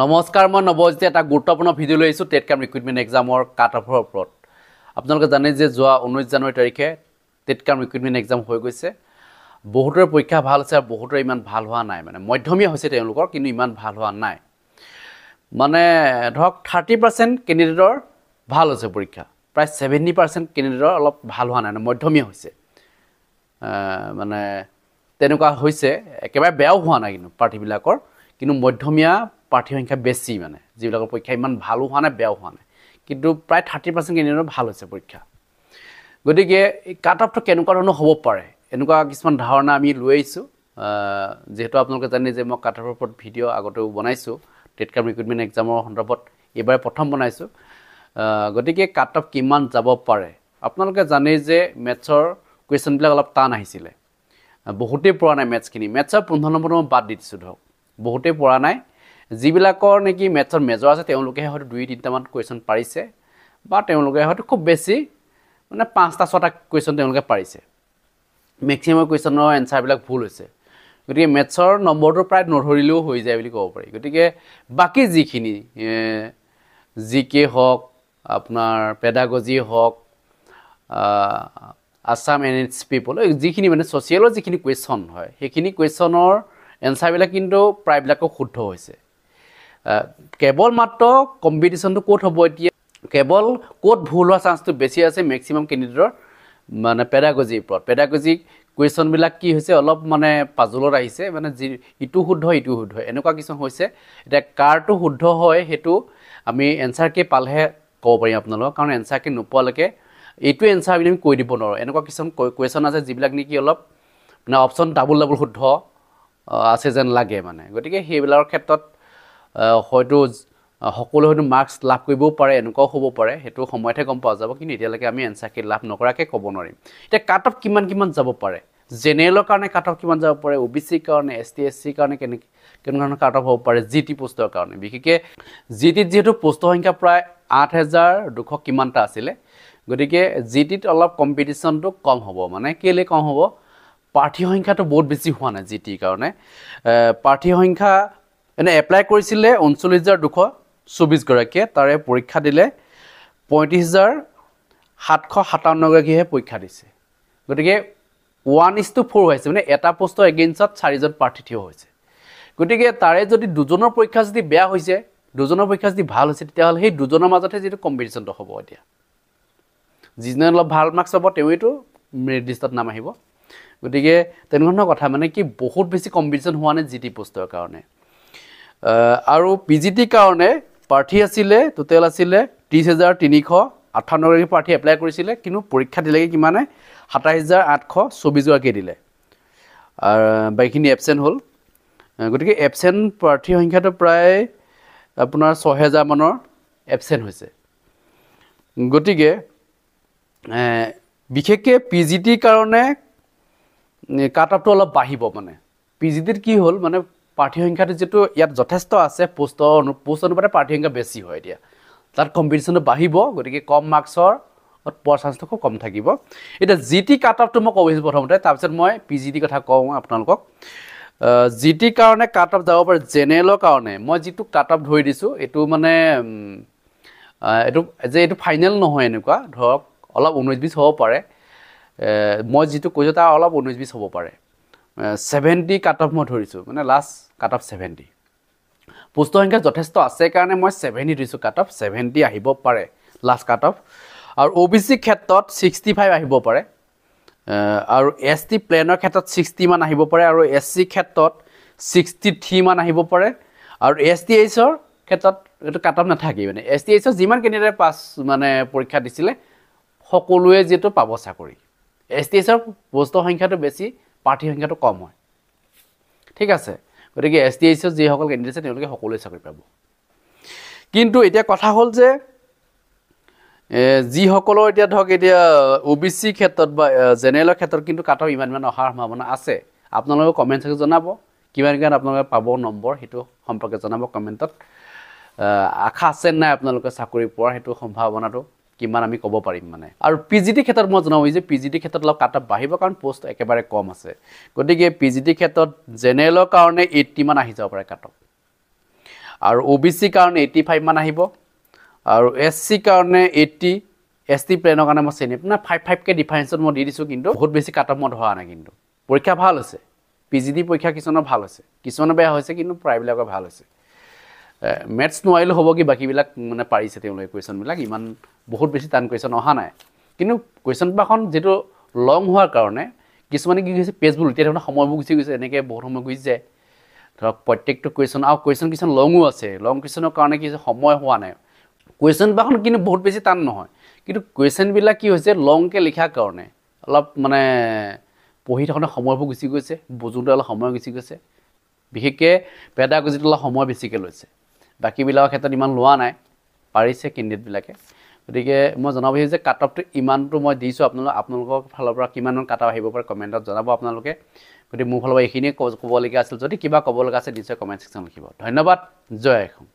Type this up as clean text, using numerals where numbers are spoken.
নমস্কাৰ মই নৱজ্যোতি এটা গুৰুত্বপূৰ্ণ ভিডিঅ' লৈ আহিছোঁ টেট কাম ৰিক্ৰুটমেণ্ট এক্সামৰ কাট অফৰ ওপৰত আপোনালোকে জানে যে যোৱা 19 জানুৱাৰী তাৰিখে টেট কাম ৰিক্ৰুটমেণ্ট এক্সাম হৈ গৈছে বহুতৰ পৰীক্ষা ভাল হৈছে আৰু বহুতৰ ইমান ভাল হোৱা নাই মানে মধ্যমীয়া হৈছে তেওঁলোকৰ কিন্তু ইমান ভাল হোৱা নাই মানে ধৰক 30% কেণ্ডিডেটৰ ভাল হৈছে পৰীক্ষা প্ৰায় 70% কেণ্ডিডেটৰ অলপ ভাল হোৱা নাই মধ্যমীয়া হৈছে মানে তেনেকুৱা হৈছে একেবাৰে বেয়াও হোৱা নাই কিন্তু পাৰ্টিবিলাকৰ কিন্তু মধ্যমীয়া পাৰ্টি সংখ্যা বেছি মানে যিবিলাকৰ পৰীক্ষা ইমান ভালো হোৱা নাই বেয়াও হোৱা নাই কিন্তু প্ৰায় 30% কেণ্ডিডেটৰ ভাল হৈছে পৰীক্ষা গতিকে এই কাট অফটো কেনেকুৱা ধৰণৰ হ'ব পাৰে এনেকুৱা কিছুমান ধাৰণা আমি লৈ আহিছোঁ যেহেতু আপোনালোকে জানে যে মই কাট অফৰ ওপৰত ভিডিঅ' আগতেও বনাইছোঁ টেট কাম ৰিক্ৰুটমেণ্ট এক্সামৰ সন্দৰ্ভত এইবাৰ প্ৰথম বনাইছোঁ গতিকে কাট অফ কিমান যাব পাৰে আপোনালোকে জানে যে মেথছৰ কুৱেশ্যনবিলাক অলপ টান আহিছিলে বহুতেই পৰা নাই মেথছখিনি মেথছৰ 15 নম্বৰ মই বাদ দি দিছোঁ ধৰক বহুতেই পৰা নাই যিবিলাকৰ নেকি মেথছৰ মেজৰ আছে তেওঁলোকে হয়তো 2-3টা মান কুৱেশ্যন পাৰিছে বা তেওঁলোকে হয়তো খুব বেছি মানে 5টা 6টা কুৱেশ্যন তেওঁলোকে পাৰিছে মেক্সিমাম কুৱেশ্যনৰ এনসাৰবিলাক ভুল হৈছে গতিকে মেথছৰ নম্বৰটো প্ৰায় নধৰিলেও হৈ যায় বুলি ক'ব পাৰি গতিকে বাকি যিখিনি জিকে হওক আপোনাৰ পেডাগজি হওক আসাম এনএইচ পিপল যিখিনি মানে ছ'চিয়েলৰ যিখিনি কুৱেশ্যন হয় সেইখিনি কুৱেশ্যনৰ এনসাৰবিলাক কিন্তু প্ৰায়বিলাকো শুদ্ধ হৈছে কেৱল মাত্ৰ কম্পিটিশ্যনটো ক'ত হ'ব এতিয়া কেৱল ক'ত ভুল হোৱাৰ চান্সটো বেছি আছে মেক্সিমাম কেণ্ডিডেটৰ মানে পেডাগজিৰ ওপৰত পেডাগজিক কুৱেশ্যনবিলাক কি হৈছে অলপ মানে পাজলত আহিছে মানে যি ইটো শুদ্ধ এনেকুৱা কিছুমান হৈছে এতিয়া কাৰটো শুদ্ধ হয় সেইটো আমি এনসাৰকে পালেহে ক'ব পাৰিম আপোনালোকক কাৰণ এনসাৰকে নোপোৱালৈকে এইটো এনসাৰ বুলি আমি কৈ দিব নোৱাৰোঁ এনেকুৱা কিছুমান কুৱেশ্যন আছে যিবিলাক নেকি অলপ মানে অপশ্যন ডাবল শুদ্ধ আছে যেন লাগে মানে গতিকে সেইবিলাকৰ ক্ষেত্ৰত হয়তো সকলো হয়তো মাৰ্কছ লাভ কৰিবও পাৰে এনেকুৱাও হ'ব পাৰে সেইটো সময়তহে গম পোৱা যাব কিন্তু এতিয়ালৈকে আমি এনসাৰকে লাভ নকৰাকৈ ক'ব নোৱাৰিম এতিয়া কাট অফ কিমান যাব পাৰে জেনেৰেলৰ কাৰণে কাট অফ কিমান যাব পাৰে ওবিচিৰ কাৰণে এছটি এছচিৰ কাৰণে কেনেকুৱা ধৰণৰ কাট অফ হ'ব পাৰে জিটি পোষ্টৰ কাৰণে বিশেষকৈ জিটিত যিহেতু পোষ্টৰ সংখ্যা প্ৰায় 8200 কিমানটা আছিলে গতিকে জিটিত অলপ কম্পিটিশ্যনটো কম হ'ব মানে কেলৈ কম হ'ব প্ৰাৰ্থী সংখ্যাটো বহুত বেছি হোৱা নাই জিটিৰ কাৰণে প্ৰাৰ্থী সংখ্যা এনে এপ্লাই কৰিছিলে 39224 গৰাকীয়ে তাৰে পৰীক্ষা দিলে 35757 গৰাকীহে পৰীক্ষা দিছে গতিকে 1:4 হৈছে মানে এটা পোষ্টৰ এগেইনষ্টত 4জন প্ৰাৰ্থী থিয় হৈছে গতিকে তাৰে যদি দুজনৰ পৰীক্ষা যদি বেয়া হৈছে দুজনৰ পৰীক্ষা যদি ভাল হৈছে তেতিয়াহ'লে সেই দুজনৰ মাজতে যিটো কম্পিটিশ্যনটো হ'ব এতিয়া যিজনে অলপ ভাল মাৰ্কছ পাব তেওঁইতো মেৰিট লিষ্টত নাম আহিব গতিকে তেনেকুৱা ধৰণৰ কথা মানে কি বহুত বেছি কম্পিটিশ্যন হোৱা নাই জিটি পোষ্টৰ কাৰণে আৰু পিজিটিৰ কাৰণে প্ৰাৰ্থী আছিলে টোটেল আছিলে 30358 গৰাকী প্ৰাৰ্থী এপ্লাই কৰিছিলে কিন্তু পৰীক্ষা দিলেগৈ কিমানে 27824 গৰাকী দিলে আৰু বাকীখিনি এবচেণ্ট হ'ল গতিকে এবচেণ্ট প্ৰাৰ্থীৰ সংখ্যাটো প্ৰায় আপোনাৰ 6000 মানৰ এবচেণ্ট হৈছে গতিকে বিশেষকৈ পিজিটিৰ কাৰণে কাট অফটো অলপ বাঢ়িব মানে পিজিটিত কি হ'ল মানে প্ৰাৰ্থী সংখ্যাটো যেটো ইয়াত যথেষ্ট আছে পোষ্ট অনুপাতে প্ৰাৰ্থী সংখ্যা বেছি হয় এতিয়া তাত কম্পিটিশ্যনটো বাঢ়িব গতিকে কম মাৰ্কছৰ পোৱাৰ চান্সটো খুব কম থাকিব এতিয়া জিটি কাট অফটো মই কৈ দিছোঁ প্ৰথমতে তাৰপিছত মই পিজিটি কথা কওঁ আপোনালোকক জিটিৰ কাৰণে কাট অফ যাব পাৰে জেনেৰেলৰ কাৰণে মই যিটো কাট অফ ধৰি দিছোঁ এইটো মানে এইটো ফাইনেল নহয় এনেকুৱা ধৰক অলপ 19-20 হ'ব পাৰে মই যিটো কৈছোঁ তাৰ অলপ 19-20 হ'ব পাৰে 70 কাট অফ মই ধৰিছোঁ মানে লাষ্ট কাট অফ 70 পোষ্টৰ সংখ্যা যথেষ্ট আছে কাৰণে মই 70 ধৰিছোঁ কাট অফ 70 আহিব পাৰে লাষ্ট কাট অফ আৰু ওবিচি ক্ষেত্ৰত 65 আহিব পাৰে আৰু এছটি প্লেনৰ ক্ষেত্ৰত 60 মান আহিব পাৰে আৰু এছচি ক্ষেত্ৰত 63 মান আহিব পাৰে আৰু এছটিএইচৰ ক্ষেত্ৰত এইটো কাট অফ নাথাকে মানে এছটিএইচৰ যিমান কেণ্ডিডেট পাছ মানে পৰীক্ষা দিছিলে সকলোৱে যেটো পাব চাকৰি এছটিএইচৰ পোষ্টৰ সংখ্যাটো বেছি প্ৰাৰ্থী সংখ্যাটো কম হয় ঠিক আছে গতিকে এছটিএইচৰ যিসকল কেণ্ডিডেট আছে তেওঁলোকে সকলোৱে চাকৰি পাব কিন্তু এতিয়া কথা হ'ল যে যিসকলৰ এতিয়া ধৰক এতিয়া ওবিচি ক্ষেত্ৰত বা জেনেৰেলৰ ক্ষেত্ৰত কিন্তু কাট অফ ইমান অহাৰ সম্ভাৱনা আছে আপোনালোকে কমেণ্ট সেকশ্যনত জনাব কিমান আপোনালোকে পাব নম্বৰ সেইটো সম্পৰ্কে জনাব কমেণ্টত আশা আছে নাই আপোনালোকে চাকৰি পোৱাৰ সেইটো সম্ভাৱনাটো কিমান আমি ক'ব পাৰিম মানে আৰু পিজিটি ক্ষেত্ৰত মই জনাব যে পিজিটি ক্ষেত্ৰত অলপ কাট অফ বাঢ়িব কাৰণ পোষ্ট একেবাৰে কম আছে গতিকে পিজিটি ক্ষেত্ৰত জেনেৰেলৰ কাৰণে 80 মান আহি যাব পাৰে কাট অফ আৰু OBC কাৰণে 85 মান আহিব আৰু SC কাৰণে 80 ST প্লেনৰ কাৰণে মই চেনি না 5 কে ডিফাৰেন্সত মই দি দিছোঁ কিন্তু বহুত বেছি কাট অফ মই ধৰা নাই কিন্তু পৰীক্ষা ভাল হৈছে PGD পৰীক্ষা কিছুমানৰ ভাল হৈছে কিছুমানৰ বেয়া হৈছে কিন্তু প্ৰায়বিলাকৰ ভাল হৈছে মেথছ নোৱাৰিলে হ'ব কি বাকিবিলাক মানে পাৰিছে তেওঁলোকে কুৱেশ্যনবিলাক ইমান বহুত বেছি টান কুৱেশ্যন অহা নাই কিন্তু কুৱেশ্যন পেপাৰখন যেটো লং হোৱাৰ কাৰণে কিছুমানে কি হৈছে পেজবোৰ উল্টিয়াই থাকোঁতে সময়বোৰ গুচি গৈছে এনেকৈ বহুত সময় গুচি যায় ধৰক প্ৰত্যেকটো কুৱেশ্যন আৰু কুৱেশ্যন কিছুমান লঙো আছে লং কুৱেশ্যনৰ কাৰণে কি হৈছে সময় হোৱা নাই কুৱেশ্যন পেপাৰখন কিন্তু বহুত বেছি টান নহয় কিন্তু কুৱেশ্যনবিলাক কি হৈছে লংকৈ লিখাৰ কাৰণে অলপ মানে পঢ়ি থাকোঁতে সময়বোৰ গুচি গৈছে বুজোঁতে অলপ সময় গুচি গৈছে বিশেষকৈ পেডাগজিত অলপ সময় বেছিকৈ লৈছে বাকীবিলাকৰ ক্ষেত্ৰত ইমান লোৱা নাই পাৰিছে কেণ্ডিডেটবিলাকে গতিকে মই জনাব বিচাৰিছোঁ যে কাট অফটো ইমানটো মই দিছোঁ আপোনালোকৰ ফালৰ পৰা কিমান কাট অফ আহিব পাৰে কমেণ্টত জনাব আপোনালোকে গতিকে মোৰ ফালৰ পৰা এইখিনিয়ে ক'বলগীয়া আছিল যদি কিবা ক'ব লগা আছে নিশ্চয় কমেণ্ট ছেকশ্যন লিখিব ধন্যবাদ জয় অসম